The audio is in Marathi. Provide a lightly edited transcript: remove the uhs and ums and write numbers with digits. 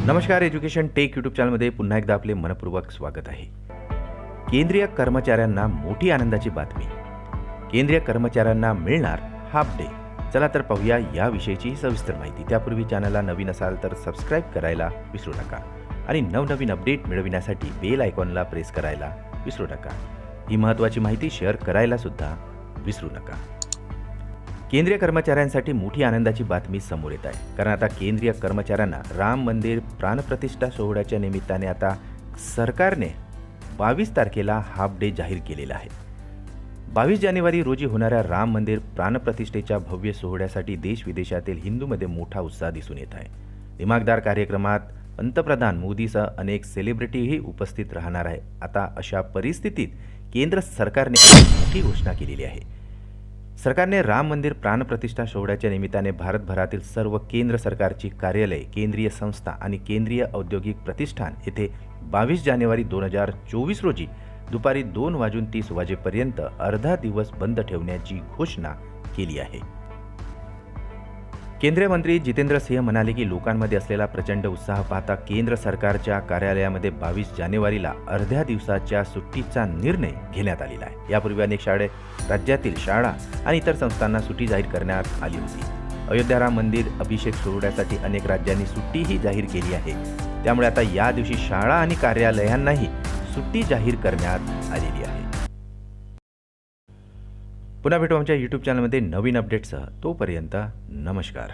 नमस्कार, एज्युकेशन टेक यूट्यूब चॅनलमध्ये पुन्हा एकदा आपले मनपूर्वक स्वागत आहे. केंद्रीय कर्मचाऱ्यांना मोठी आनंदाची बातमी. केंद्रीय कर्मचाऱ्यांना मिळणार हाफ डे. चला तर पाहूया याविषयीची सविस्तर माहिती. त्यापूर्वी चॅनलला नवीन असाल तर सबस्क्राईब करायला विसरू नका आणि नवनवीन अपडेट मिळविण्यासाठी बेल आयकॉनला प्रेस करायला विसरू नका. ही महत्त्वाची माहिती शेअर करायला सुद्धा विसरू नका. केंद्रीय कर्मचाऱ्यांसाठी मोठी आनंदाची बातमी समोर येत आहे, कारण आता केंद्रीय कर्मचाऱ्यांना राम मंदिर प्राणप्रतिष्ठा सोहळ्याच्या निमित्ताने आता सरकारने 22 तारखेला हाफ डे जाहीर केलेला आहे. 22 जानेवारी रोजी होणाऱ्या राम मंदिर प्राणप्रतिष्ठेच्या भव्य सोहळ्यासाठी देशविदेशातील हिंदूमध्ये मोठा उत्साह दिसून येत आहे. दिमागदार कार्यक्रमात पंतप्रधान मोदीसह अनेक सेलिब्रिटीही उपस्थित राहणार आहे. आता अशा परिस्थितीत केंद्र सरकारने मोठी घोषणा केलेली आहे. सरकारने राम मंदिर प्राणप्रतिष्ठा सोहळ्याच्या निमित्ताने भारतभरातील सर्व केंद्र सरकारची कार्यालये, केंद्रीय संस्था आणि केंद्रीय औद्योगिक प्रतिष्ठान येथे 22 जानेवारी 2024 रोजी दुपारी 2:30 वाजेपर्यंत अर्धा दिवस बंद ठेवण्याची घोषणा केली आहे. केंद्रीय मंत्री जितेंद्र सिंह म्हणाले की लोकांमध्ये असलेला प्रचंड उत्साह पाहता केंद्र सरकारच्या कार्यालयामध्ये 22 जानेवारीला अर्ध्या दिवसाच्या सुट्टीचा निर्णय घेण्यात आलेला आहे. यापूर्वी अनेक राज्यातील शाळा आणि इतर संस्थांना सुट्टी जाहीर करण्यात आली होती. अयोध्या राम मंदिर अभिषेक सोहळ्यासाठी अनेक राज्यांनी सुट्टीही जाहीर केली आहे. त्यामुळे आता या दिवशी शाळा आणि कार्यालयांनाही सुट्टी जाहीर करण्यात आलेली आहे. पुन्हा भेटू आमच्या यूट्यूब चॅनलमध्ये नवीन अपडेट्ससह. तोपर्यंत नमस्कार.